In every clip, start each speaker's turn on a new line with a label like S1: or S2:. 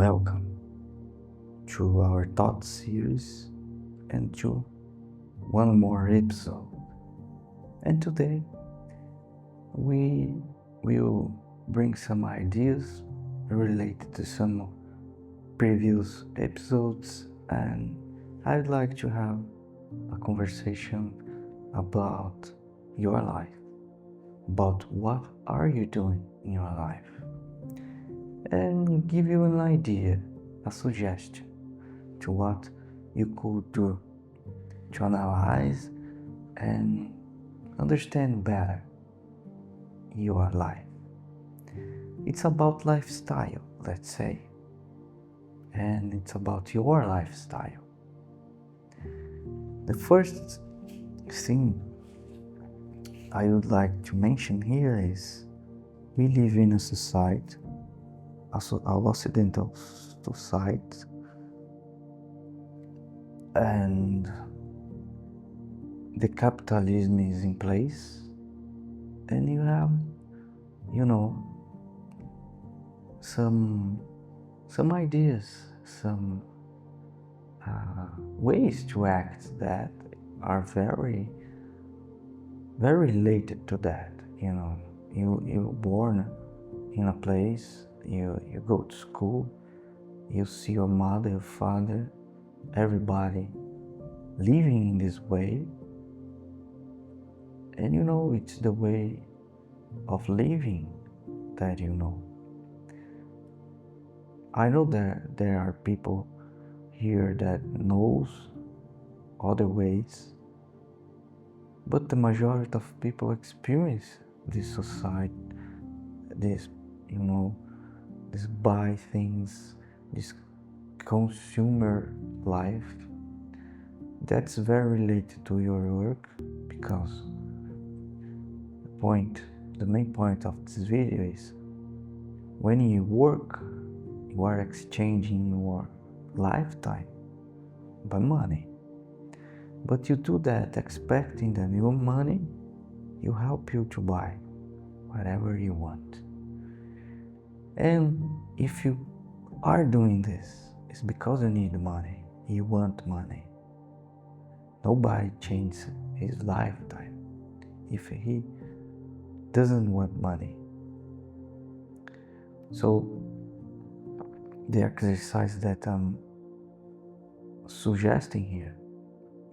S1: welcome to our thought series and to one more episode. And today we will bring some ideas related to some previous episodes, and I'd like to have a conversation about your life, about what are you doing in your life, and give you an idea, a suggestion to what you could do to analyze and understand better your life. It's about lifestyle, let's say, and it's about your lifestyle. The first thing I would like to mention here is we live in a society, an occidental society, and the capitalism is in place, and you have, some ideas, some ways to act that are very, very related to that. You're born in a place, you go to school, you see your mother, your father, everybody living in this way, and it's the way of living that I know that there are people here that knows other ways, but the majority of people experience this society, this this buy things, this consumer life that's very related to your work, because the main point of this video is when you work, you are exchanging your lifetime by money. But you do that expecting that your money will help you to buy whatever you want. And if you are doing this, it's because you need money, you want money. Nobody changes his lifetime if he doesn't want money. So the exercise that I'm suggesting here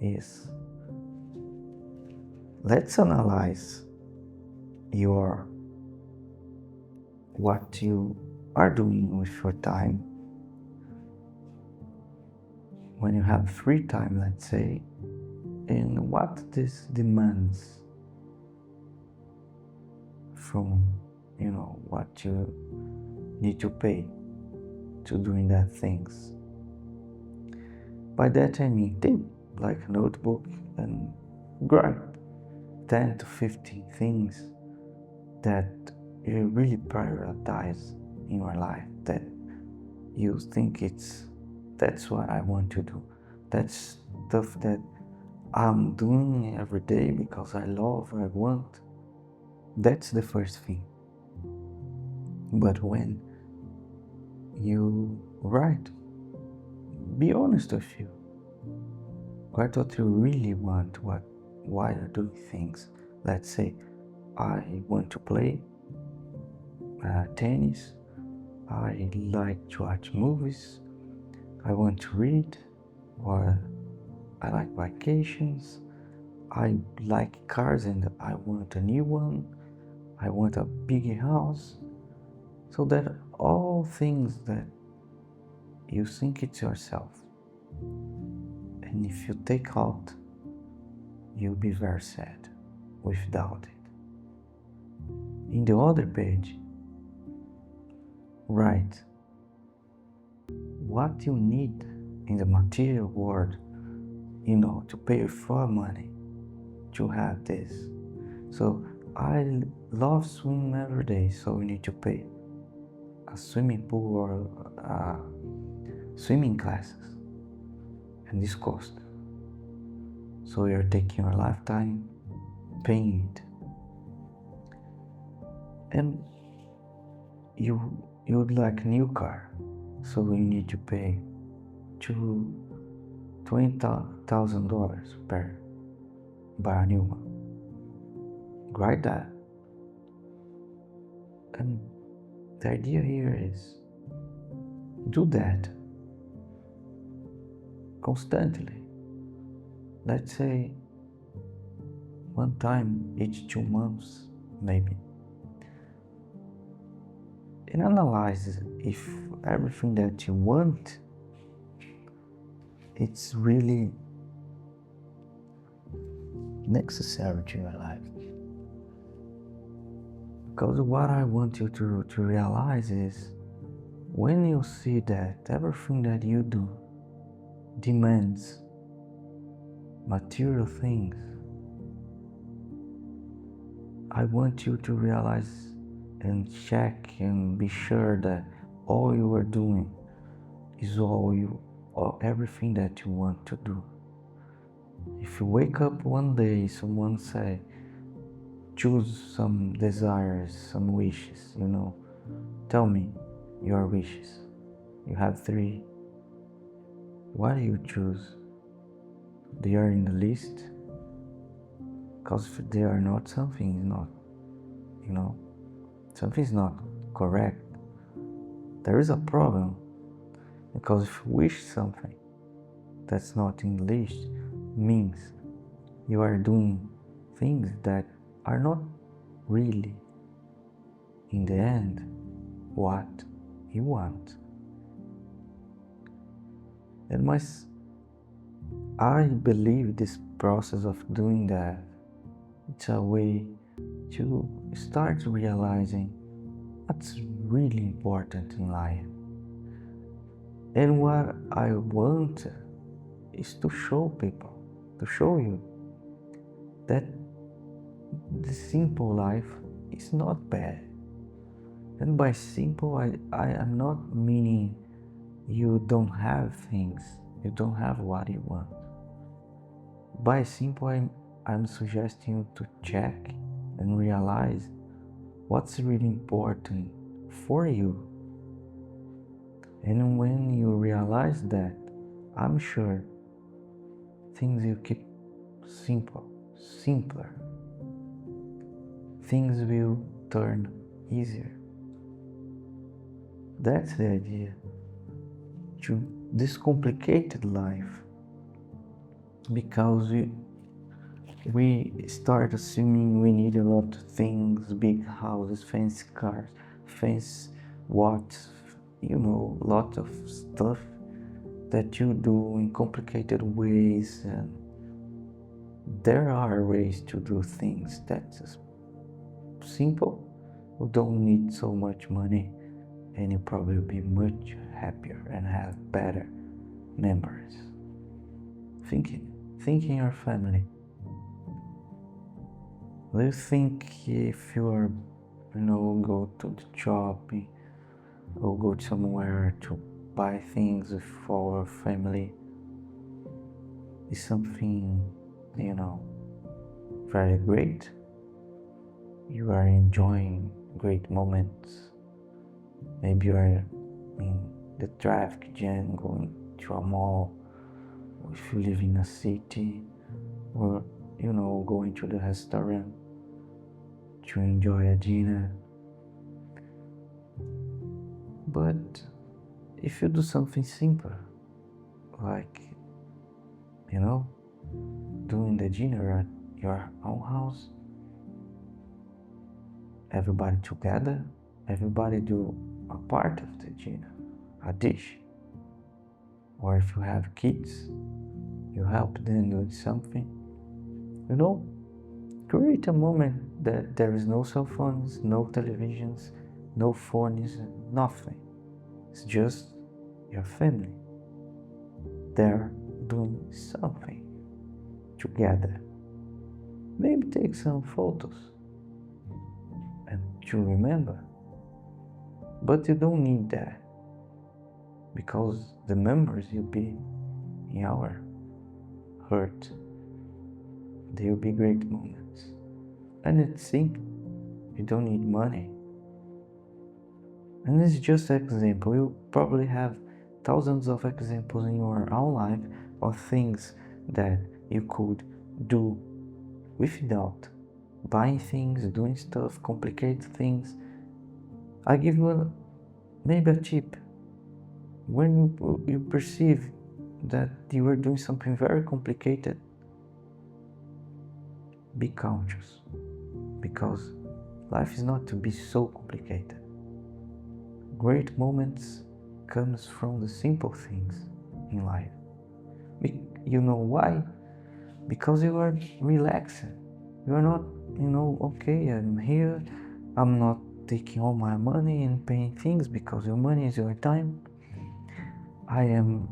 S1: is, let's analyze what you are doing with your time when you have free time, let's say, and what this demands from what you need to pay to doing that things. By that I mean, take like a notebook and grab 10 to 15 things that you really prioritize in your life, that you think that's what I want to do. That's stuff that I'm doing every day because I love, I want. That's the first thing. But when you write, be honest with you. What you really want, why you're doing things. Let's say I want to play tennis, I like to watch movies, I want to read, or I like vacations, I like cars and I want a new one, I want a big house. So that all things that you think it's yourself, and if you take out, you'll be very sad without it. In the other page, write what you need in the material world, to pay for money to have this. So I love swimming every day, so we need to pay a swimming pool or swimming classes, and this cost. So you're taking your lifetime paying it, and you would like a new car, so you need to pay to $20,000 per buy a new one. Write that. And the idea here is do that constantly. Let's say one time each 2 months, maybe. And analyze if everything that you want it's really necessary to your life. Because what I want you to realize is when you see that everything that you do demands material things, I want you to realize and check and be sure that all you are doing is or everything that you want to do. If you wake up one day, someone say, choose some desires, some wishes, tell me your wishes. You have 3. What do you choose? They are in the list? Because if they are not, something is not, something is not correct. There is a problem, because if you wish something that's not in the list, means you are doing things that are not really, in the end, what you want. And I believe this process of doing that, it's a way to start realizing what's really important in life. And what I want is to show people, to show you that the simple life is not bad. And by simple, I am not meaning you don't have things, you don't have what you want. By simple, I'm suggesting you to check and realize what's really important for you. And when you realize that, I'm sure things will keep simpler. Things will turn easier. That's the idea. To this complicated life, because we start assuming we need a lot of things, big houses, fancy cars, fancy watches, lot of stuff that you do in complicated ways. And there are ways to do things that's simple. You don't need so much money, and you probably will be much happier and have better memories. Thinking your family. Do you think if you are, go to the shopping or go somewhere to buy things for family, is something, very great? You are enjoying great moments. Maybe you are in the traffic jam going to a mall, or if you live in a city, or going to the restaurant to enjoy a dinner. But if you do something simple, like doing the dinner at your own house, everybody together, everybody do a part of the dinner, a dish. Or if you have kids, you help them do something. Create a moment that there is no cell phones, no televisions, no phones, nothing. It's just your family. They're doing something together. Maybe take some photos and to remember. But you don't need that, because the memories will be in our heart. They will be great moments. And it's simple. You don't need money. And this is just an example. You probably have thousands of examples in your own life of things that you could do without buying things, doing stuff, complicate things. I give you maybe a tip. When you perceive that you are doing something very complicated, be conscious, because life is not to be so complicated. Great moments comes from the simple things in life. You know why? Because you are relaxing. You are not, okay, I'm here, I'm not taking all my money and paying things because your money is your time. I am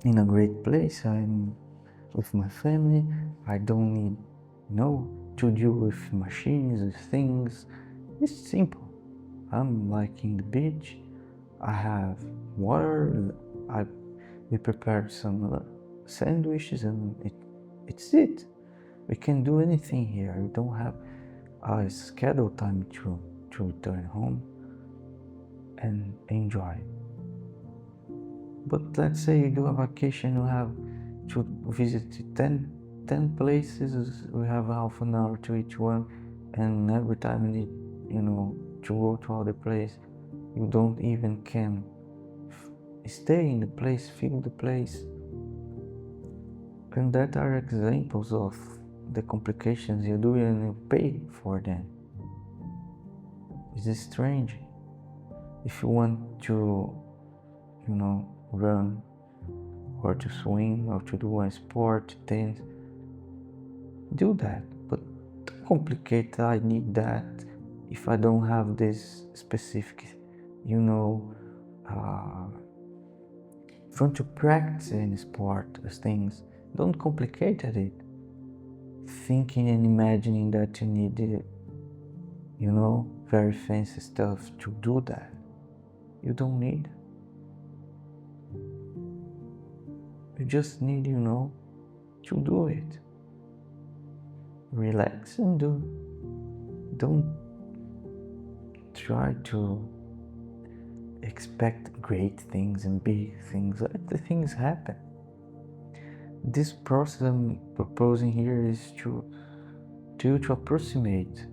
S1: in a great place, I'm with my family, I don't need, to deal with machines, with things. It's simple. I'm like in the beach, I have water, we prepared some sandwiches, and it's it. We can do anything here. We don't have a scheduled time to return home and enjoy. But let's say you do a vacation, you have to visit 10 places, we have half an hour to each one, and every time you need, to go to other place, you don't even can stay in the place, feel the place. And that are examples of the complications you do and you pay for them. It's strange. If you want to, run or to swim or to do a sport, then do that. But don't complicate, I need that. If I don't have this specific, if you want to practice any sport, things, don't complicate it. Thinking and imagining that you need, very fancy stuff to do that. You don't need. You just need, to do it. Relax and do. Don't try to expect great things and big things. Let the things happen. This process I'm proposing here is to approximate,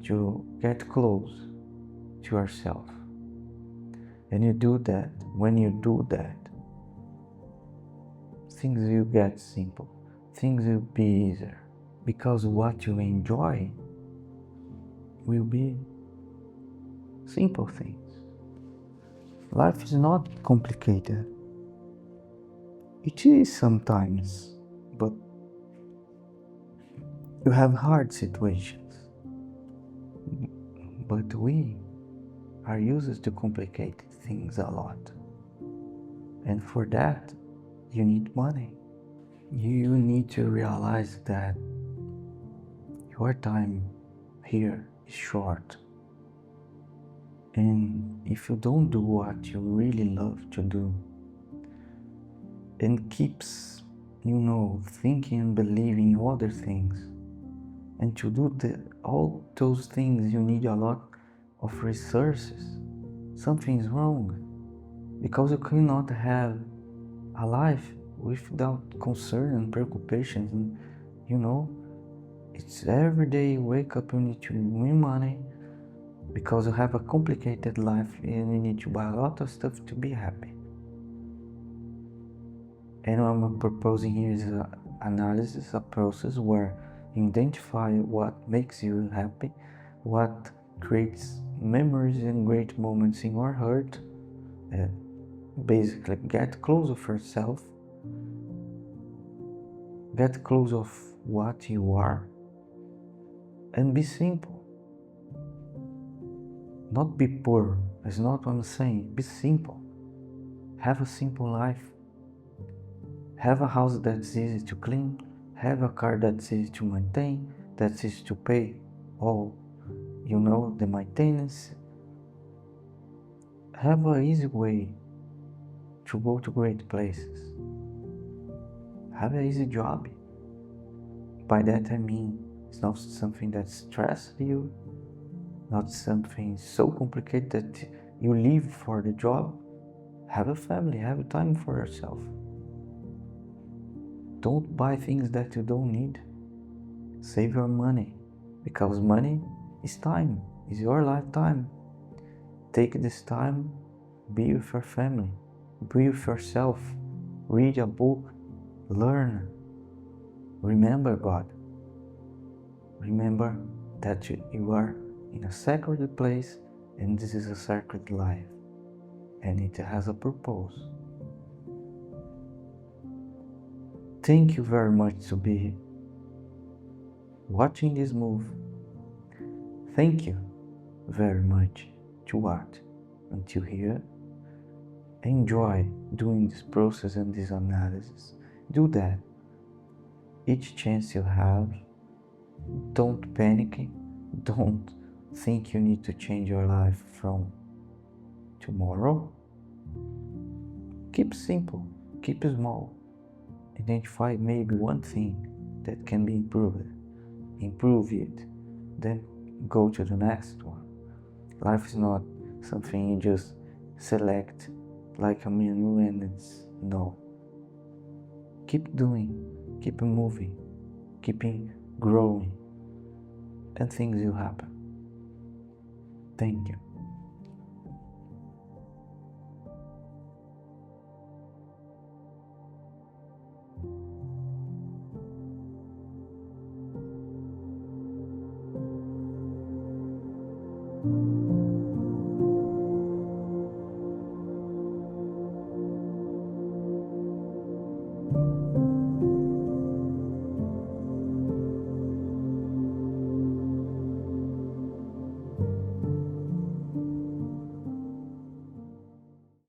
S1: to get close to yourself. And you do that. When you do that, things will get simple. Things will be easier. Because what you enjoy will be simple things. Life is not complicated. It is sometimes, but you have hard situations. But we are used to complicate things a lot. And for that, you need money. You need to realize that your time here is short. And if you don't do what you really love to do, and keeps, thinking and believing in other things, and to do all those things you need a lot of resources, something's wrong. Because you cannot have a life without concern and preoccupations. And, it's every day you wake up, you need to win money, because you have a complicated life and you need to buy a lot of stuff to be happy. And what I'm proposing here is an analysis, a process where you identify what makes you happy, what creates memories and great moments in your heart. Basically, get close of yourself, get close of what you are, and be simple. Not be poor, that's not what I'm saying. Be simple. Have a simple life. Have a house that's easy to clean. Have a car that's easy to maintain, that's easy to pay all, the maintenance. Have an easy way to go to great places. Have an easy job. By that I mean, it's not something that stresses you, not something so complicated that You live for the job, have a family, have a time for yourself. Don't buy things that you don't need. Save your money, because money is time, is your lifetime. Take this time, be with your family, be with yourself, read a book, learn. Remember God. Remember that you are in a sacred place, and this is a sacred life, and it has a purpose. Thank you very much to be watching this move. Thank you very much to watch until here. Enjoy doing this process and this analysis. Do that each chance you have. Don't panic. Don't think you need to change your life from tomorrow. Keep simple, keep small. Identify maybe one thing that can be improved. Improve it, then go to the next one. Life is not something you just select like a menu and it's no. Keep doing, keep moving, keeping growing, and things will happen. Thank you.